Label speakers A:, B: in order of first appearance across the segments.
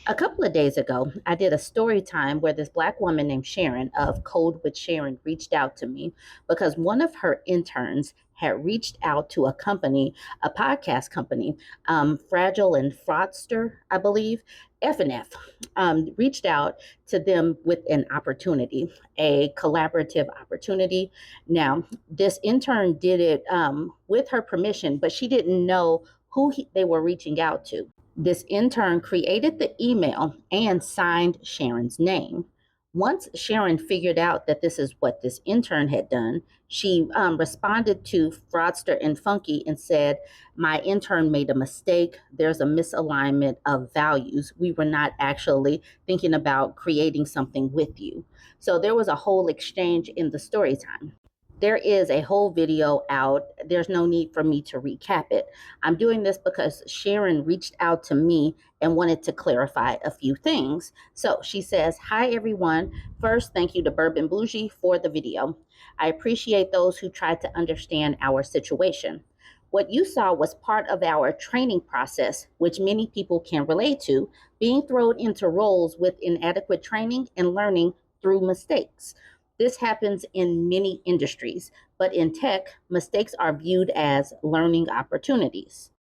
A: A couple of days ago, I did a story time where this Black woman named Sharon of Code with Sharon reached out to me because one of her interns had reached out to a company, a podcast company, Fragile and Fraudster, I believe, F&F, reached out to them with an opportunity, a collaborative opportunity. Now, this intern did it with her permission, but she didn't know they were reaching out to. This intern created the email and signed Sharon's name. Once Sharon figured out that this is what this intern had done, she responded to Fraudster and Funky and said, "My intern made a mistake. There's a misalignment of values. We were not actually thinking about creating something with you." So there was a whole exchange in the story time. There is a whole video out. There's no need for me to recap it. I'm doing this because Sharon reached out to me and wanted to clarify a few things. So she says, "Hi, everyone. First, thank you to BurbNBougie for the video. I appreciate those who tried to understand our situation. What you saw was part of our training process, which many people can relate to, being thrown into roles with inadequate training and learning through mistakes. This happens in many industries, but in tech, mistakes are viewed as learning opportunities.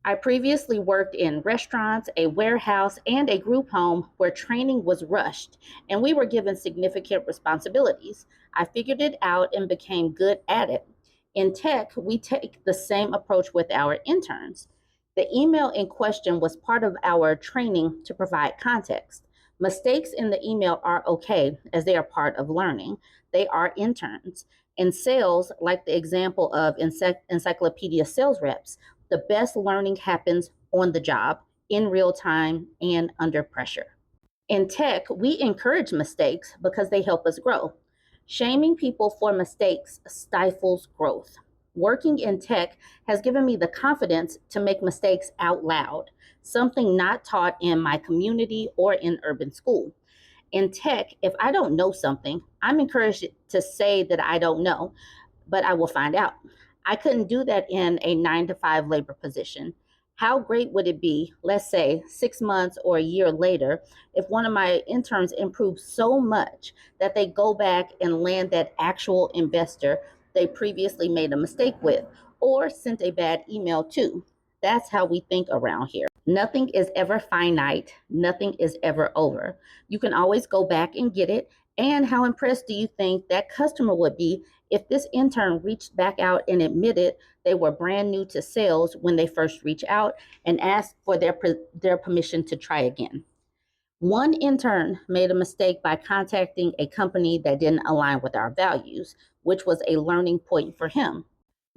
A: I previously worked in restaurants, a warehouse, and a group home where training was rushed and we were given significant responsibilities. I figured it out and became good at it. In tech, we take the same approach with our interns. The email in question was part of our training to provide context. Mistakes in the email are okay as they are part of learning. They are interns. In sales, like the example of encyclopedia sales reps, the best learning happens on the job, in real time, and under pressure. In tech, we encourage mistakes because they help us grow. Shaming people for mistakes stifles growth. Working in tech has given me the confidence to make mistakes out loud, something not taught in my community or in urban school. In tech, if I don't know something, I'm encouraged to say that I don't know, but I will find out. I couldn't do that in a 9 to 5 labor position. How great would it be, let's say 6 months or a year later, if one of my interns improved so much that they go back and land that actual investor they previously made a mistake with or sent a bad email to? That's how we think around here. Nothing is ever finite. Nothing is ever over. You can always go back and get it. And how impressed do you think that customer would be if this intern reached back out and admitted they were brand new to sales when they first reached out and asked for their permission to try again? One intern made a mistake by contacting a company that didn't align with our values, which was a learning point for him.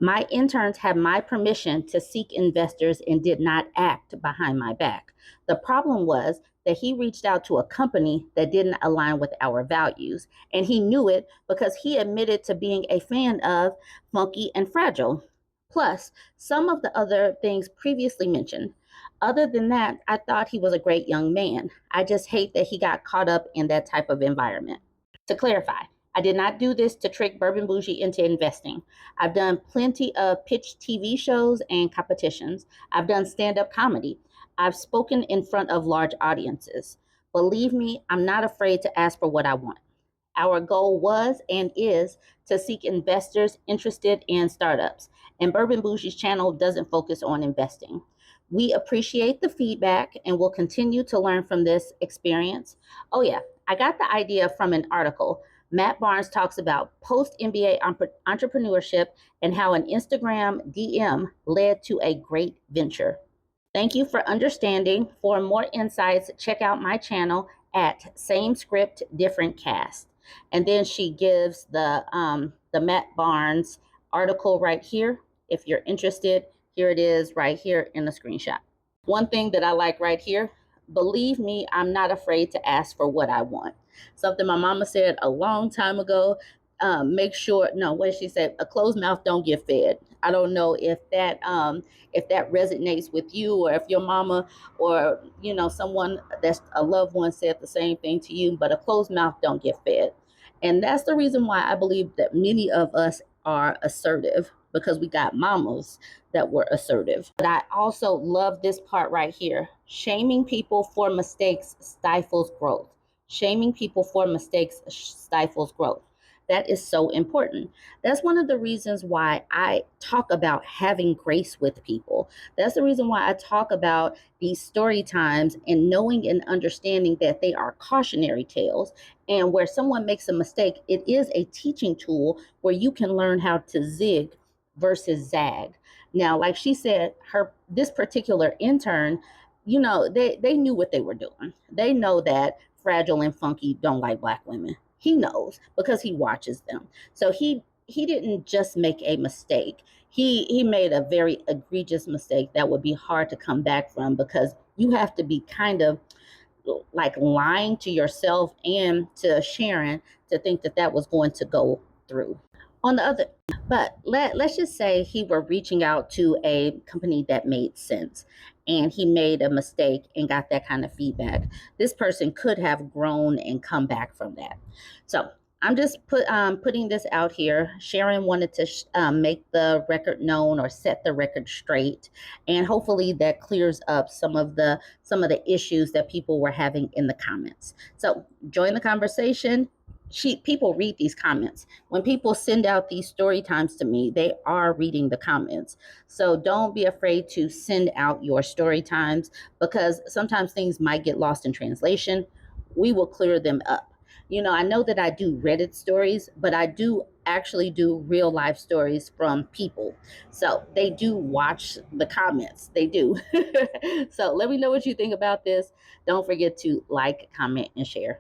A: My interns had my permission to seek investors and did not act behind my back. The problem was that he reached out to a company that didn't align with our values, and he knew it because he admitted to being a fan of Funky and Fragile, plus some of the other things previously mentioned. Other than that, I thought he was a great young man. I just hate that he got caught up in that type of environment. To clarify, I did not do this to trick BurbNBougie into investing. I've done plenty of pitch TV shows and competitions. I've done stand-up comedy. I've spoken in front of large audiences. Believe me, I'm not afraid to ask for what I want. Our goal was and is to seek investors interested in startups, and BurbNBougie's channel doesn't focus on investing. We appreciate the feedback and will continue to learn from this experience. Oh, yeah, I got the idea from an article. Matt Barnes talks about post MBA entrepreneurship and how an Instagram DM led to a great venture. Thank you for understanding. For more insights, check out my channel at Same Script, Different Cast. And then she gives the Matt Barnes article right here. If you're interested, here it is right here in the screenshot. One thing that I like right here, believe me, I'm not afraid to ask for what I want. Something my mama said a long time ago. Make sure, no, what did she say? A closed mouth don't get fed. I don't know if that resonates with you, or if your mama or someone that's a loved one said the same thing to you. But a closed mouth don't get fed, and that's the reason why I believe that many of us are assertive. because we got mamas that were assertive. But I also love this part right here. Shaming people for mistakes stifles growth. Shaming people for mistakes stifles growth. That is so important. That's one of the reasons why I talk about having grace with people. That's the reason why I talk about these story times and knowing and understanding that they are cautionary tales. And where someone makes a mistake, it is a teaching tool where you can learn how to zig versus zag. Now, like she said, this particular intern, they knew what they were doing. They know that Fragile and Funky don't like black women. He knows because he watches them. So he didn't just make a mistake. He made a very egregious mistake that would be hard to come back from, because you have to be kind of like lying to yourself and to Sharon to think that that was going to go through. On the other, but let's just say he were reaching out to a company that made sense, and he made a mistake and got that kind of feedback. This person could have grown and come back from that. So I'm just putting this out here. Sharon wanted to make the record known or set the record straight, and hopefully that clears up some of the issues that people were having in the comments. So join the conversation. People read these comments. When people send out these story times to me, they are reading the comments. So don't be afraid to send out your story times, because sometimes things might get lost in translation. We will clear them up. I know that I do Reddit stories, but I do actually do real life stories from people. So they do watch the comments. They do. So let me know what you think about this. Don't forget to like, comment, and share.